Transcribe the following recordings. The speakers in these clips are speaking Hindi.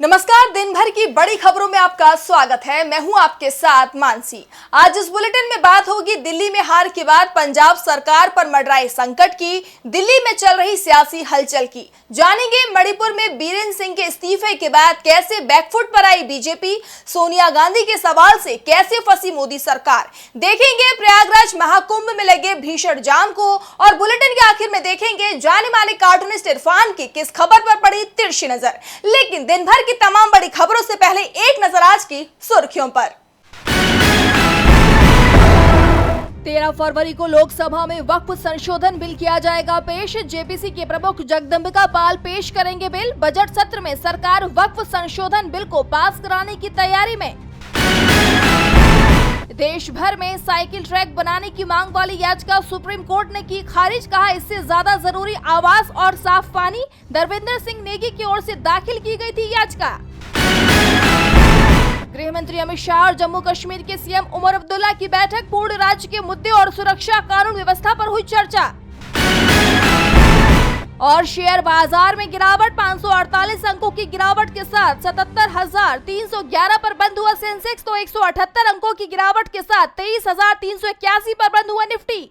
नमस्कार। दिन भर की बड़ी खबरों में आपका स्वागत है। मैं हूं आपके साथ मानसी। आज इस बुलेटिन में बात होगी दिल्ली में हार के बाद पंजाब सरकार पर मंडराए संकट की, दिल्ली में चल रही सियासी हलचल की। जानेंगे मणिपुर में बीरेंद्र सिंह के इस्तीफे के बाद कैसे बैकफुट पर आई बीजेपी, सोनिया गांधी के सवाल से कैसे फंसी मोदी सरकार। देखेंगे प्रयागराज महाकुंभ में लगे भीषण जाम को और बुलेटिन के आखिर में देखेंगे जाने माने कार्टूनिस्ट इरफान की किस खबर पर पड़ी तिरछी नजर। लेकिन दिन भर की तमाम बड़ी खबरों से पहले एक नजर आज की सुर्खियों पर। 13 फरवरी को लोकसभा में वक्फ संशोधन बिल किया जाएगा पेश। जेपीसी के प्रमुख जगदम्बिका पाल पेश करेंगे बिल। बजट सत्र में सरकार वक्फ संशोधन बिल को पास कराने की तैयारी में। देश भर में साइकिल ट्रैक बनाने की मांग वाली याचिका सुप्रीम कोर्ट ने की खारिज। कहा इससे ज्यादा जरूरी आवास और साफ पानी। धर्मेंद्र सिंह नेगी की ओर से दाखिल की गई थी याचिका। गृह मंत्री अमित शाह और जम्मू कश्मीर के सीएम उमर अब्दुल्ला की बैठक। पूर्ण राज्य के मुद्दे और सुरक्षा कानून व्यवस्था पर हुई चर्चा। और शेयर बाजार में गिरावट, 548 अंकों की गिरावट के साथ 77,311 पर बंद हुआ सेंसेक्स, तो 178 अंकों की गिरावट के साथ 23,381 पर बंद हुआ निफ्टी।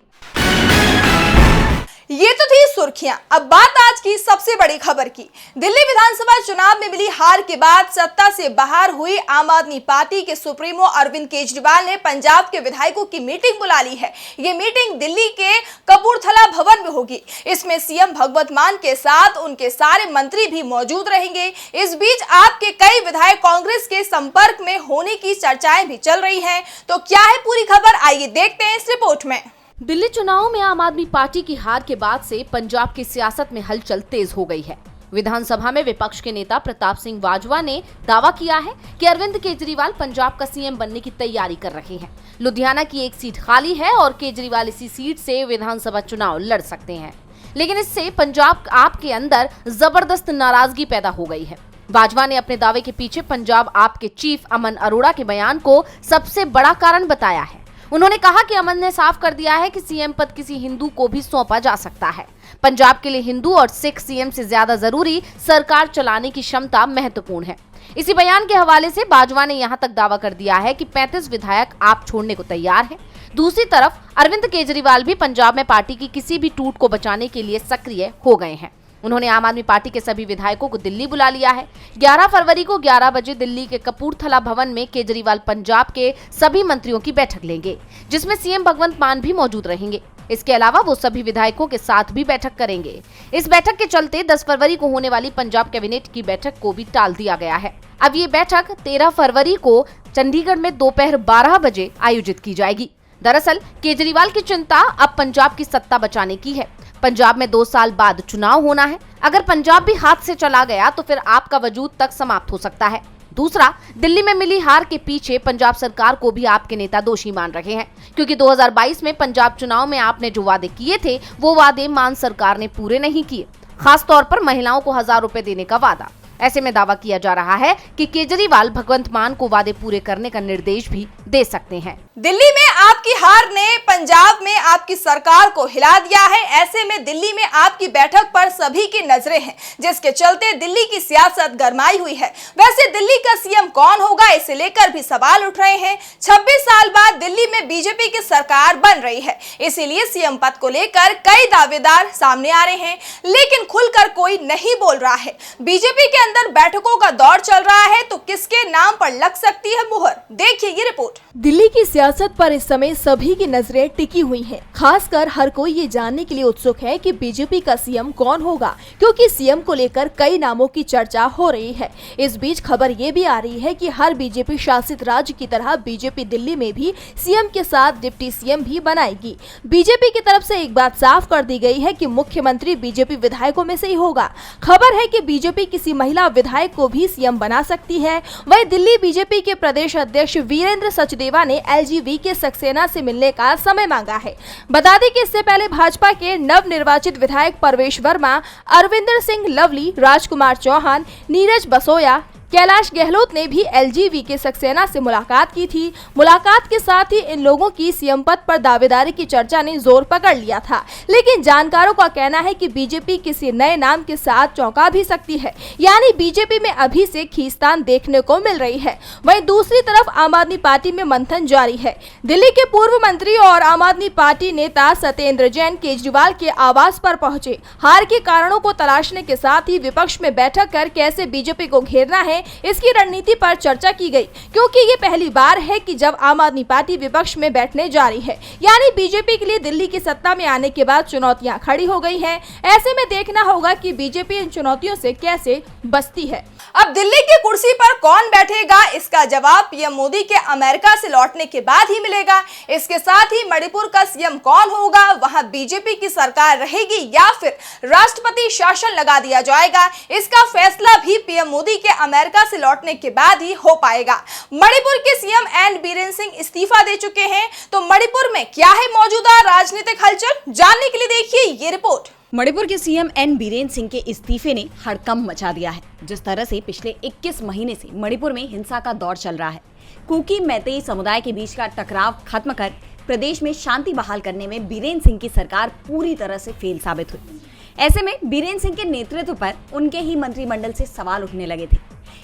ये तो थी सुर्खियां। अब बात आज की सबसे बड़ी खबर की। दिल्ली विधानसभा चुनाव में मिली हार के बाद सत्ता से बाहर हुई आम आदमी पार्टी के सुप्रीमो अरविंद केजरीवाल ने पंजाब के विधायकों की मीटिंग बुला ली है। ये मीटिंग दिल्ली के कपूरथला भवन में होगी। इसमें सीएम भगवंत मान के साथ उनके सारे मंत्री भी मौजूद रहेंगे। इस बीच आपके कई विधायक कांग्रेस के संपर्क में होने की चर्चाएं भी चल रही है। तो क्या है पूरी खबर, आइए देखते हैं इस रिपोर्ट में। दिल्ली चुनाव में आम आदमी पार्टी की हार के बाद से पंजाब की सियासत में हलचल तेज हो गई है। विधानसभा में विपक्ष के नेता प्रताप सिंह बाजवा ने दावा किया है कि अरविंद केजरीवाल पंजाब का सीएम बनने की तैयारी कर रहे हैं। लुधियाना की एक सीट खाली है और केजरीवाल इसी सीट से विधानसभा चुनाव लड़ सकते हैं, लेकिन इससे पंजाब आप के अंदर जबरदस्त नाराजगी पैदा हो गई है। बाजवा ने अपने दावे के पीछे पंजाब आप के चीफ अमन अरोड़ा के बयान को सबसे बड़ा कारण बताया है। उन्होंने कहा कि अमन ने साफ कर दिया है कि सीएम पद किसी हिंदू को भी सौंपा जा सकता है। पंजाब के लिए हिंदू और सिख सीएम से ज्यादा जरूरी सरकार चलाने की क्षमता महत्वपूर्ण है। इसी बयान के हवाले से बाजवा ने यहां तक दावा कर दिया है कि 35 विधायक आप छोड़ने को तैयार हैं। दूसरी तरफ अरविंद केजरीवाल भी पंजाब में पार्टी की किसी भी टूट को बचाने के लिए सक्रिय हो गए हैं। उन्होंने आम आदमी पार्टी के सभी विधायकों को दिल्ली बुला लिया है। 11 फरवरी को 11 बजे दिल्ली के कपूरथला भवन में केजरीवाल पंजाब के सभी मंत्रियों की बैठक लेंगे, जिसमें सीएम भगवंत मान भी मौजूद रहेंगे। इसके अलावा वो सभी विधायकों के साथ भी बैठक करेंगे। इस बैठक के चलते 10 फरवरी को होने वाली पंजाब कैबिनेट की बैठक को भी टाल दिया गया है। अब ये बैठक 13 फरवरी को चंडीगढ़ में दोपहर 12 बजे आयोजित की जाएगी। दरअसल केजरीवाल की चिंता अब पंजाब की सत्ता बचाने की है। पंजाब में 2 साल बाद चुनाव होना है। अगर पंजाब भी हाथ से चला गया तो फिर आपका वजूद तक समाप्त हो सकता है। दूसरा, दिल्ली में मिली हार के पीछे पंजाब सरकार को भी आपके नेता दोषी मान रहे हैं, क्योंकि 2022 में पंजाब चुनाव में आपने जो वादे किए थे वो वादे मान सरकार ने पूरे नहीं किए। खास तौर पर महिलाओं को 1000 रुपए देने का वादा। ऐसे में दावा किया जा रहा है कि केजरीवाल भगवंत मान को वादे पूरे करने का निर्देश भी दे सकते हैं। दिल्ली में आपकी हार ने पंजाब में आपकी सरकार को हिला दिया है। ऐसे में दिल्ली में आपकी बैठक पर सभी की नजरें हैं, जिसके चलते दिल्ली की सियासत गरमाई हुई है। वैसे दिल्ली का सीएम कौन होगा, इसे लेकर भी सवाल उठ रहे हैं। 26 साल बाद दिल्ली में बीजेपी की सरकार बन रही है, इसीलिए सीएम पद को लेकर कई दावेदार सामने आ रहे हैं, लेकिन खुलकर कोई नहीं बोल रहा है। बीजेपी के अंदर बैठकों का दौर चल रहा है, तो किसके नाम पर लग सकती है मुहर, देखिए ये रिपोर्ट। दिल्ली की सियासत पर इस समय सभी की नजरें टिकी हुई हैं। खासकर हर कोई ये जानने के लिए उत्सुक है कि बीजेपी का सीएम कौन होगा, क्योंकि सीएम को लेकर कई नामों की चर्चा हो रही है। इस बीच खबर ये भी आ रही है कि हर बीजेपी शासित राज्य की तरह बीजेपी दिल्ली में भी सीएम के साथ डिप्टी सीएम भी बनाएगी। बीजेपी की तरफ से एक बात साफ कर दी गई है कि मुख्यमंत्री बीजेपी विधायकों में से ही होगा। खबर है कि बीजेपी किसी महिला विधायक को भी सीएम बना सकती है। वहीं दिल्ली बीजेपी के प्रदेश अध्यक्ष वीरेंद्र सचदेवा ने एलजीवी के सक्सेना से मिलने का समय मांगा है। बता दें कि इससे पहले भाजपा के नवनिर्वाचित विधायक परवेश वर्मा, अरविंदर सिंह लवली, राजकुमार चौहान, नीरज बसोया, कैलाश गहलोत ने भी LGV सक्सेना से मुलाकात की थी। मुलाकात के साथ ही इन लोगों की सीएम पद पर दावेदारी की चर्चा ने जोर पकड़ लिया था, लेकिन जानकारों का कहना है कि बीजेपी किसी नए नाम के साथ चौंका भी सकती है, यानी बीजेपी में अभी से खींचतान देखने को मिल रही है। वहीं दूसरी तरफ आम आदमी पार्टी में मंथन जारी है। दिल्ली के पूर्व मंत्री और आम आदमी पार्टी नेता सत्येंद्र जैन केजरीवाल के आवास पर पहुंचे। हार के कारणों को तलाशने के साथ ही विपक्ष में बैठक कर कैसे बीजेपी को घेरना है, इसकी रणनीति पर चर्चा की गई, क्योंकि ये पहली बार है कि जब आम आदमी पार्टी विपक्ष में बैठने जा रही है, यानी बीजेपी के लिए दिल्ली की सत्ता में आने के बाद चुनौतियां खड़ी हो गई हैं। ऐसे में देखना होगा कि बीजेपी इन चुनौतियों से कैसे बचती है। अब दिल्ली की कुर्सी पर कौन बैठेगा, इसका जवाब पीएम मोदी के अमेरिका से लौटने के बाद ही मिलेगा। इसके साथ ही मणिपुर का सीएम कौन होगा, वहां बीजेपी की सरकार रहेगी या फिर राष्ट्रपति शासन लगा दिया जाएगा, इसका फैसला भी पीएम मोदी के अमेरिका से लौटने के बाद ही हो पाएगा। मणिपुर के सीएम एन बीरेन सिंह इस्तीफा दे चुके हैं, तो मणिपुर में क्या है मौजूदा राजनीतिक हलचल, जानने के लिए देखिए ये रिपोर्ट। मणिपुर के सीएम एन बीरेन सिंह के इस्तीफे ने हड़कंप मचा दिया है। जिस तरह से पिछले 21 महीने से मणिपुर में हिंसा का दौर चल रहा है, कुकी मैतेई समुदाय के बीच का टकराव खत्म कर प्रदेश में शांति बहाल करने में बीरेन सिंह की सरकार पूरी तरह से फेल साबित हुई। ऐसे में बीरेन सिंह के नेतृत्व पर उनके ही मंत्रिमंडल से सवाल उठने लगे थे,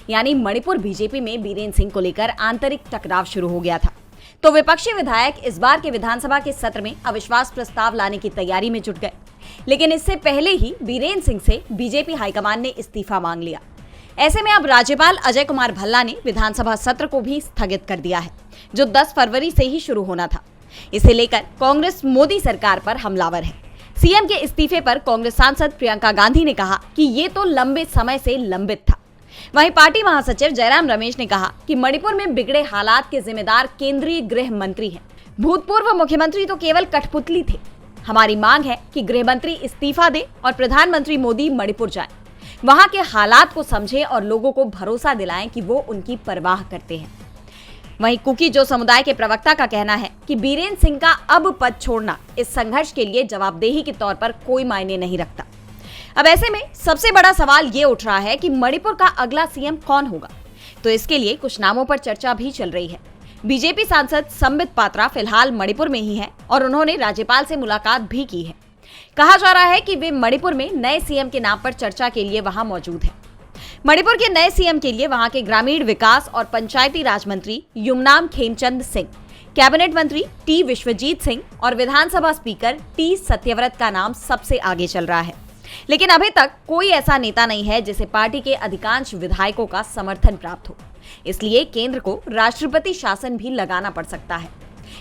यानी मणिपुर बीजेपी में बीरेन सिंह को लेकर आंतरिक टकराव शुरू हो गया था। तो विपक्षी विधायक इस बार के विधानसभा के सत्र में अविश्वास प्रस्ताव लाने की तैयारी में जुट गए, लेकिन इससे पहले ही बीरेन सिंह से बीजेपी हाईकमान ने इस्तीफा मांग लिया। ऐसे में अब राज्यपाल अजय कुमार भल्ला ने विधानसभा सत्र को भी स्थगित कर दिया है, जो 10 फरवरी से ही शुरू होना था। इसे लेकर कांग्रेस मोदी सरकार पर हमलावर है। सीएम के इस्तीफे पर कांग्रेस सांसद प्रियंका गांधी ने कहा कि ये तो लंबे समय से लंबित था। वहीं पार्टी महासचिव जयराम रमेश ने कहा कि मणिपुर में बिगड़े हालात के जिम्मेदार केंद्रीय गृह मंत्री हैं। भूतपूर्व मुख्यमंत्री तो केवल कठपुतली थे। हमारी मांग है कि गृह मंत्री इस्तीफा दे और प्रधानमंत्री मोदी मणिपुर जाएं, वहां के हालात को समझें और लोगों को भरोसा दिलाएं कि वो उनकी परवाह करते हैं। वहीं कुकी जो समुदाय के प्रवक्ता का कहना है कि बीरेन सिंह का अब पद छोड़ना इस संघर्ष के लिए जवाबदेही के तौर पर कोई मायने नहीं रखता। अब ऐसे में सबसे बड़ा सवाल ये उठ रहा है कि मणिपुर का अगला सीएम कौन होगा, तो इसके लिए कुछ नामों पर चर्चा भी चल रही है। बीजेपी सांसद संबित पात्रा फिलहाल मणिपुर में ही है और उन्होंने राज्यपाल से मुलाकात भी की है। कहा जा रहा है कि वे मणिपुर में नए सीएम के नाम पर चर्चा के लिए वहां मौजूद है। मणिपुर के नए सीएम के लिए वहां के ग्रामीण विकास और पंचायती राज मंत्री युमनाम खेमचंद सिंह, कैबिनेट मंत्री टी विश्वजीत सिंह और विधानसभा स्पीकर टी सत्यव्रत का नाम सबसे आगे चल रहा है। लेकिन अभी तक कोई ऐसा नेता नहीं है जिसे पार्टी के अधिकांश विधायकों का समर्थन प्राप्त हो, इसलिए केंद्र को राष्ट्रपति शासन भी लगाना पड़ सकता है।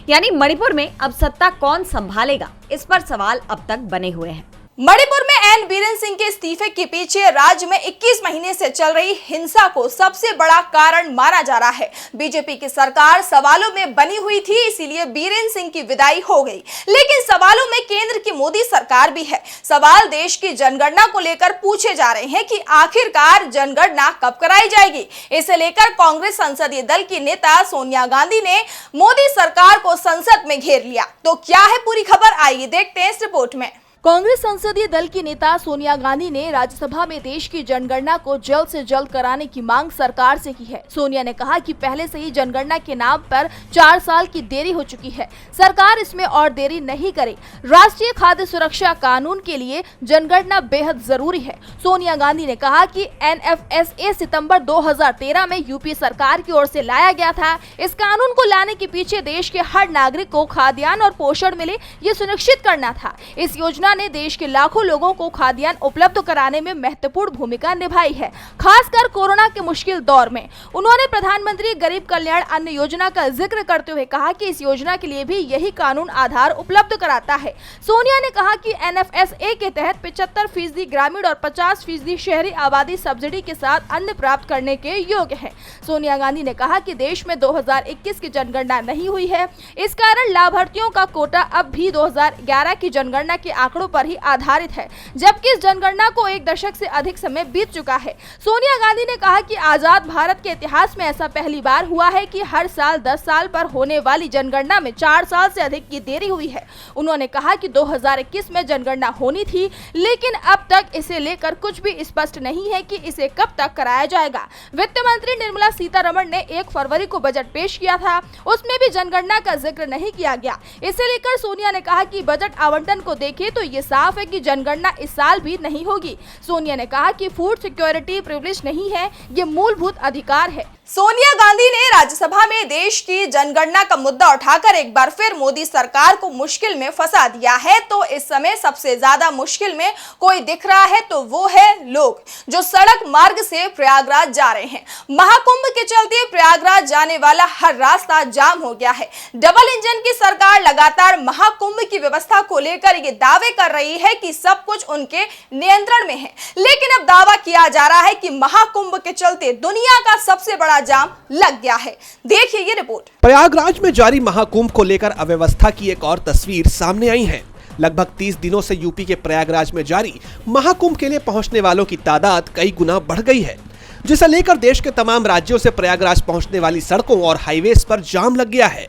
यानी मणिपुर में अब सत्ता कौन संभालेगा, इस पर सवाल अब तक बने हुए हैं। मणिपुर में एन बीरेन सिंह के इस्तीफे के पीछे राज्य में 21 महीने से चल रही हिंसा को सबसे बड़ा कारण माना जा रहा है। बीजेपी की सरकार सवालों में बनी हुई थी, इसीलिए बीरेन सिंह की विदाई हो गई। लेकिन सवालों में केंद्र की मोदी सरकार भी है। सवाल देश की जनगणना को लेकर पूछे जा रहे हैं कि आखिरकार जनगणना कब कराई जाएगी। इसे लेकर कांग्रेस संसदीय दल की नेता सोनिया गांधी ने मोदी सरकार को संसद में घेर लिया। तो क्या है पूरी खबर, आइए देखते हैं इस रिपोर्ट में। कांग्रेस संसदीय दल की नेता सोनिया गांधी ने राज्यसभा में देश की जनगणना को जल्द से जल्द कराने की मांग सरकार से की है। सोनिया ने कहा कि पहले से ही जनगणना के नाम पर 4 साल की देरी हो चुकी है, सरकार इसमें और देरी नहीं करे। राष्ट्रीय खाद्य सुरक्षा कानून के लिए जनगणना बेहद जरूरी है। सोनिया गांधी ने कहा कि NFSA सितंबर 2013 में यूपीए सरकार की ओर से लाया गया था। इस कानून को लाने के पीछे देश के हर नागरिक को खाद्यान्न और पोषण मिले, ये सुनिश्चित करना था। इस योजना ने देश के लाखों लोगों को खाद्यान्न उपलब्ध कराने में महत्वपूर्ण भूमिका निभाई है, खासकर कोरोना के मुश्किल दौर में। उन्होंने प्रधानमंत्री गरीब कल्याण अन्न योजना का जिक्र करते हुए कहा कि इस योजना के लिए भी यही कानून आधार उपलब्ध कराता है। सोनिया ने कहा कि NFSA के तहत 75% ग्रामीण और 50% शहरी आबादी सब्सिडी के साथ अन्न प्राप्त करने के योग्य है। सोनिया गांधी ने कहा कि देश में 2021 की जनगणना नहीं हुई है, इस कारण लाभार्थियों का कोटा अब भी 2011 की जनगणना के आंकड़ों आंकड़ों पर ही आधारित है, जबकि इस जनगणना को 1 दशक से अधिक समय बीत चुका है। सोनिया गांधी ने कहा कि आजाद भारत के इतिहास में ऐसा पहली बार हुआ है कि हर साल 10 साल पर होने वाली जनगणना में 4 साल से अधिक की देरी हुई है। उन्होंने कहा कि 2021 में जनगणना होनी थी, लेकिन अब तक इसे लेकर कुछ भी स्पष्ट नहीं है कि इसे कब तक कराया जाएगा। वित्त मंत्री निर्मला सीतारमण ने 1 फरवरी को बजट पेश किया था, उसमें भी जनगणना का जिक्र नहीं किया गया। इसे लेकर सोनिया ने कहा कि बजट आवंटन को देखें तो ये साफ है कि जनगणना इस साल भी नहीं होगी। सोनिया ने कहा कि फूड सिक्योरिटी प्रिविलेज नहीं है, ये मूलभूत अधिकार है। सोनिया गांधी ने राज्यसभा में देश की जनगणना का मुद्दा उठाकर एक बार फिर मोदी सरकार को मुश्किल में फंसा दिया है। तो इस समय सबसे ज्यादा मुश्किल में कोई दिख रहा है तो वो है लोग जो सड़क मार्ग से प्रयागराज जा रहे हैं। महाकुंभ के चलते प्रयागराज जाने वाला हर रास्ता जाम हो गया है। डबल इंजन की सरकार लगातार महाकुंभ की व्यवस्था को लेकर ये दावे कर रही है कि सब कुछ उनके नियंत्रण में है, लेकिन अब दावा किया जा रहा है कि महाकुंभ के चलते दुनिया का सबसे बड़ा जाम लग गया है। देखिए ये रिपोर्ट। प्रयागराज में जारी महाकुंभ को लेकर अव्यवस्था की एक और तस्वीर सामने आई है। लगभग 30 दिनों से यूपी के प्रयागराज में जारी महाकुंभ के लिए पहुंचने वालों की तादाद कई गुना बढ़ गई है, जिसे लेकर देश के तमाम राज्यों से प्रयागराज पहुंचने वाली सड़कों और हाईवेज पर जाम लग गया है।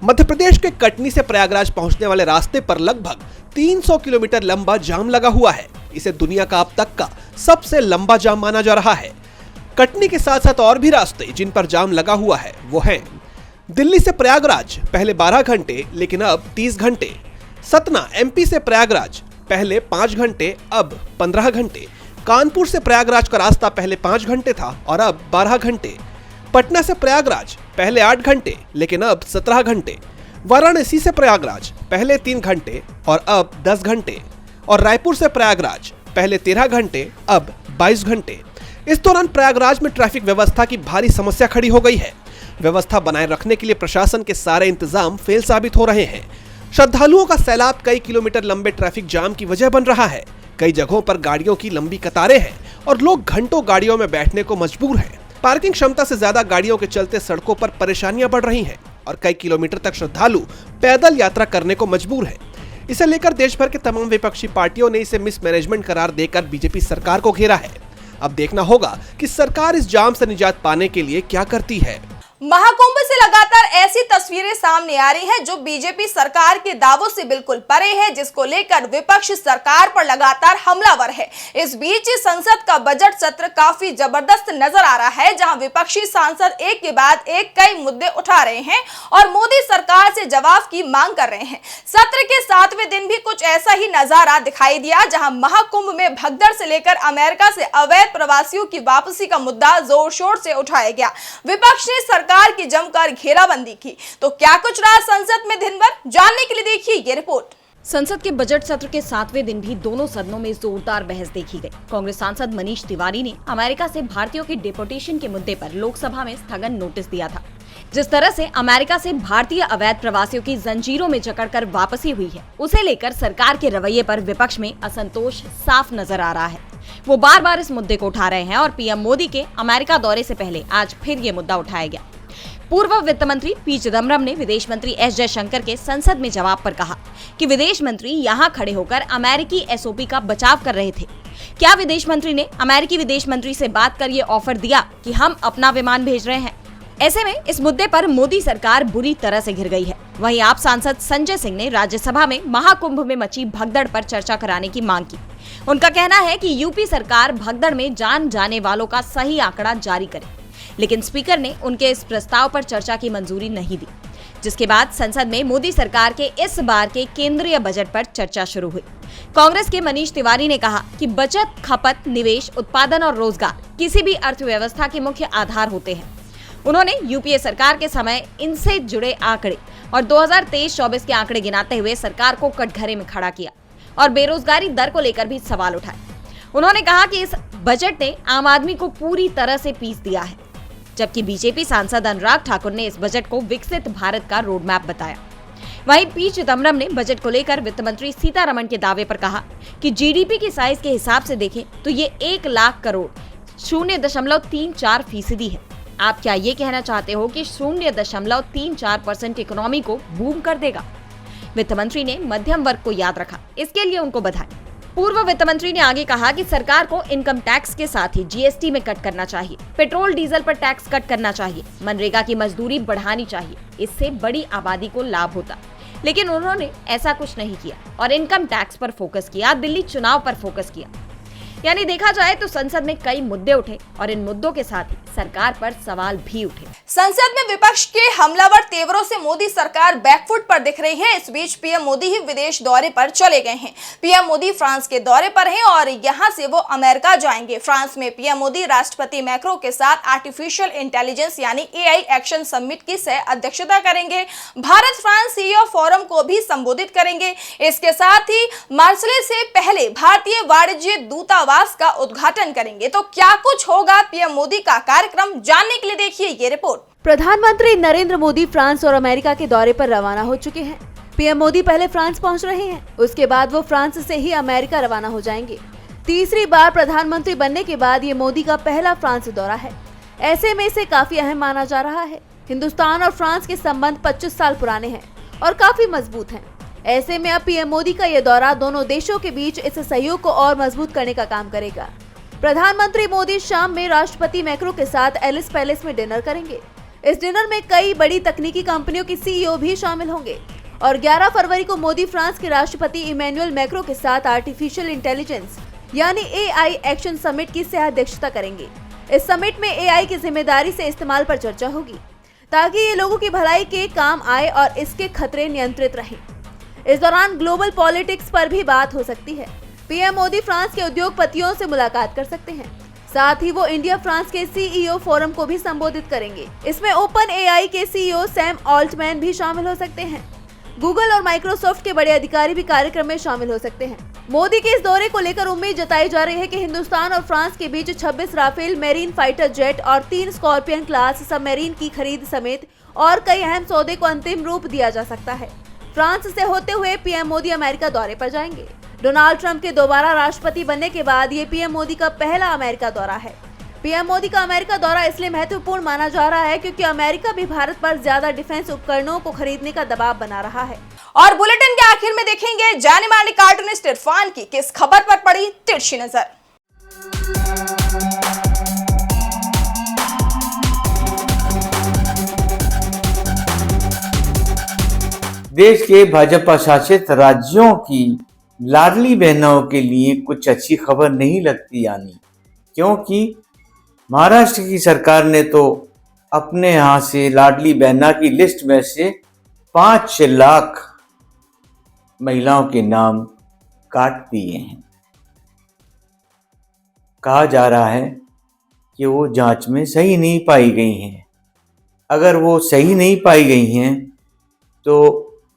मध्य प्रदेश के कटनी से प्रयागराज पहुंचने वाले रास्ते पर लगभग 300 किलोमीटर लंबा जाम लगा हुआ है। इसे दुनिया का अब तक का सबसे लंबा जाम माना जा रहा है। कटनी के साथ साथ और भी रास्ते जिन पर जाम लगा हुआ है वो हैं दिल्ली से प्रयागराज, पहले 12 घंटे लेकिन अब 30 घंटे। सतना एमपी से प्रयागराज, पहले 5 घंटे अब 15 घंटे। कानपुर से प्रयागराज का रास्ता पहले 5 घंटे था और अब 12 घंटे। पटना से प्रयागराज पहले 8 घंटे लेकिन अब 17 घंटे। वाराणसी से प्रयागराज पहले 3 घंटे और अब 10 घंटे। और रायपुर से प्रयागराज पहले 13 घंटे अब 22 घंटे। इस दौरान प्रयागराज में ट्रैफिक व्यवस्था की भारी समस्या खड़ी हो गई है। व्यवस्था बनाए रखने के लिए प्रशासन के सारे इंतजाम फेल साबित हो रहे हैं। श्रद्धालुओं का सैलाब कई किलोमीटर लंबे ट्रैफिक जाम की वजह बन रहा है। कई जगहों पर गाड़ियों की लंबी कतारें हैं और लोग घंटों गाड़ियों में बैठने को मजबूर हैं। पार्किंग क्षमता से ज्यादा गाड़ियों के चलते सड़कों पर परेशानियां बढ़ रही हैं और कई किलोमीटर तक श्रद्धालु पैदल यात्रा करने को मजबूर हैं। इसे लेकर देश भर के तमाम विपक्षी पार्टियों ने इसे मिसमैनेजमेंट करार देकर बीजेपी सरकार को घेरा है। अब देखना होगा कि सरकार इस जाम से निजात पाने के लिए क्या करती है। महाकुंभ से लगातार ऐसी तस्वीरें सामने आ रही हैं जो बीजेपी सरकार के दावों से बिल्कुल परे है, जिसको लेकर विपक्ष सरकार पर लगातार हमलावर है। इस बीच संसद का बजट सत्र काफी जबरदस्त नजर आ रहा है, जहां विपक्षी सांसद एक के बाद एक कई मुद्दे उठा रहे हैं और मोदी सरकार से जवाब की मांग कर रहे हैं। सत्र के 7वें दिन भी कुछ ऐसा ही नजारा दिखाई दिया, जहां महाकुंभ में भगदड़ से लेकर अमेरिका से अवैध प्रवासियों की वापसी का मुद्दा जोर शोर से उठाया गया। विपक्ष ने सरकार की जमकर घेराबंदी की। तो क्या कुछ रहा संसद में दिन भर, जानने के लिए देखिए ये रिपोर्ट। संसद के बजट सत्र के 7वें दिन भी दोनों सदनों में जोरदार बहस देखी गई। कांग्रेस सांसद मनीष तिवारी ने अमेरिका से भारतीयों के डिपोटेशन के मुद्दे पर लोकसभा में स्थगन नोटिस दिया था। जिस तरह से अमेरिका से भारतीय अवैध प्रवासियों की जंजीरों में जकड़कर वापसी हुई है, उसे लेकर सरकार के रवैये पर विपक्ष में असंतोष साफ नजर आ रहा है। वो बार बार इस मुद्दे को उठा रहे हैं और पीएम मोदी के अमेरिका दौरे से पहले आज फिर ये मुद्दा उठाया गया। पूर्व वित्त मंत्री पी चिदम्बरम ने विदेश मंत्री एस जयशंकर के संसद में जवाब पर कहा कि विदेश मंत्री यहां खड़े होकर अमेरिकी एसओपी का बचाव कर रहे थे। क्या विदेश मंत्री ने अमेरिकी विदेश मंत्री से बात कर ये ऑफर दिया कि हम अपना विमान भेज रहे हैं? ऐसे में इस मुद्दे पर मोदी सरकार बुरी तरह से घिर गई है। वहीं आप सांसद संजय सिंह ने राज्यसभा में महाकुंभ में मची भगदड़ पर चर्चा कराने की मांग की। उनका कहना है कि यूपी सरकार भगदड़ में जान जाने वालों का सही आंकड़ा जारी करे, लेकिन स्पीकर ने उनके इस प्रस्ताव पर चर्चा की मंजूरी नहीं दी, जिसके बाद संसद में मोदी सरकार के इस बार के केंद्रीय बजट पर चर्चा शुरू हुई। कांग्रेस के मनीष तिवारी ने कहा कि बचत, खपत, निवेश, उत्पादन और रोजगार किसी भी अर्थव्यवस्था के मुख्य आधार होते हैं। उन्होंने यूपीए सरकार के समय इनसे जुड़े आंकड़े और 2023-24 के आंकड़े गिनाते हुए सरकार को कटघरे में खड़ा किया और बेरोजगारी दर को लेकर भी सवाल उठाए। उन्होंने कहा कि इस बजट ने आम आदमी को पूरी तरह से पीस दिया है, जबकि बीजेपी सांसद अनुराग ठाकुर ने इस बजट को विकसित भारत का रोड मैप बताया। वहीं पी चिदम्बरम ने बजट को लेकर वित्त मंत्री सीतारमण के दावे पर कहा कि जीडीपी की साइज के हिसाब से देखें तो ये 1 लाख करोड़ 0.34% है। आप क्या ये कहना चाहते हो कि 0.34% इकोनॉमी को बूम कर देगा? वित्त मंत्री ने मध्यम वर्ग को याद रखा, इसके लिए उनको बधाई। पूर्व वित्त मंत्री ने आगे कहा कि सरकार को इनकम टैक्स के साथ ही जीएसटी में कट करना चाहिए, पेट्रोल डीजल पर टैक्स कट करना चाहिए, मनरेगा की मजदूरी बढ़ानी चाहिए, इससे बड़ी आबादी को लाभ होता। लेकिन उन्होंने ऐसा कुछ नहीं किया और इनकम टैक्स पर फोकस किया, दिल्ली चुनाव पर फोकस किया। यानी देखा जाए तो संसद में कई मुद्दे उठे और इन मुद्दों के साथ ही सरकार पर सवाल भी उठे। संसद में विपक्ष के हमलावर तेवरों से मोदी सरकार बैकफुट पर दिख रही है। इस बीच पीएम मोदी ही विदेश दौरे पर चले गए हैं। पीएम मोदी फ्रांस के दौरे पर हैं और यहां से वो अमेरिका जाएंगे। फ्रांस में पीएम मोदी राष्ट्रपति मैक्रो के साथ आर्टिफिशियल इंटेलिजेंस यानी AI एक्शन समिट की सह अध्यक्षता करेंगे। भारत फ्रांस CEO फोरम को भी संबोधित करेंगे। इसके साथ ही मार्सेले से पहले भारतीय वाणिज्य दूतावास का उद्घाटन करेंगे। तो क्या कुछ होगा पीएम मोदी का कार्यक्रम, जानने के लिए देखिए ये रिपोर्ट। प्रधानमंत्री नरेंद्र मोदी फ्रांस और अमेरिका के दौरे पर रवाना हो चुके हैं। पीएम मोदी पहले फ्रांस पहुंच रहे हैं, उसके बाद वो फ्रांस से ही अमेरिका रवाना हो जाएंगे। तीसरी बार प्रधानमंत्री बनने के बाद ये मोदी का पहला फ्रांस दौरा है। ऐसे में इसे काफी अहम माना जा रहा है। हिंदुस्तान और फ्रांस के संबंध 25 साल पुराने हैं और काफी मजबूत हैं। ऐसे में अब पीएम मोदी का ये दौरा दोनों देशों के बीच इस सहयोग को और मजबूत करने का काम करेगा। प्रधानमंत्री मोदी शाम में राष्ट्रपति मैक्रो के साथ एलिस पैलेस में डिनर करेंगे। इस डिनर में कई बड़ी तकनीकी कंपनियों के CEO भी शामिल होंगे और 11 फरवरी को मोदी फ्रांस के राष्ट्रपति इमैनुअल मैक्रो के साथ आर्टिफिशियल इंटेलिजेंस यानी AI एक्शन समिट की सह अध्यक्षता करेंगे। इस समिट में AI की जिम्मेदारी से इस्तेमाल पर चर्चा होगी ताकि ये लोगों की भलाई के काम आए और इसके खतरे नियंत्रित रहें। इस दौरान ग्लोबल पॉलिटिक्स पर भी बात हो सकती है। पीएम मोदी फ्रांस के उद्योगपतियों से मुलाकात कर सकते हैं। साथ ही वो इंडिया फ्रांस के CEO फोरम को भी संबोधित करेंगे। इसमें ओपन AI के CEO सैम ऑल्टमैन भी शामिल हो सकते हैं। गूगल और माइक्रोसॉफ्ट के बड़े अधिकारी भी कार्यक्रम में शामिल हो सकते हैं। मोदी के इस दौरे को लेकर उम्मीद जताई जा रही है कि हिंदुस्तान और फ्रांस के बीच 26 राफेल मेरीन फाइटर जेट और 3 स्कॉर्पियन क्लास सबमरीन की खरीद समेत और कई अहम सौदे को अंतिम रूप दिया जा सकता है। फ्रांस से होते हुए पीएम मोदी अमेरिका दौरे पर जाएंगे। डोनाल्ड ट्रंप के दोबारा राष्ट्रपति बनने के बाद ये पीएम मोदी का पहला अमेरिका दौरा है। पीएम मोदी का अमेरिका दौरा इसलिए महत्वपूर्ण माना जा रहा है क्योंकि अमेरिका भी भारत पर ज्यादा डिफेंस उपकरणों को खरीदने का दबाव बना रहा है। और बुलेटिन के आखिर में देखेंगे जाने माने कार्टूनिस्ट इरफान की किस खबर पर पड़ी तिरछी नजर। देश के भाजपा शासित राज्यों की लाडली बहनों के लिए कुछ अच्छी खबर नहीं लगती यानी, क्योंकि महाराष्ट्र की सरकार ने तो अपने यहाँ से लाडली बहना की लिस्ट में से 5 लाख महिलाओं के नाम काट दिए हैं। कहा जा रहा है कि वो जांच में सही नहीं पाई गई हैं। अगर वो सही नहीं पाई गई हैं तो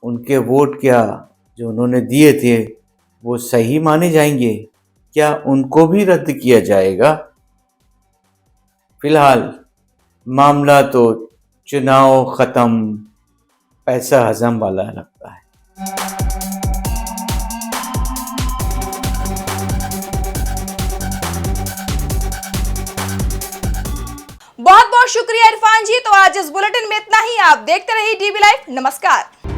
उनके वोट क्या जो उन्होंने दिए थे वो सही माने जाएंगे? क्या उनको भी रद्द किया जाएगा? फिलहाल मामला तो चुनाव खत्म, पैसा हजम वाला लगता है। बहुत बहुत शुक्रिया इरफान जी। तो आज इस बुलेटिन में इतना ही। आप देखते रहिए DB लाइव। नमस्कार।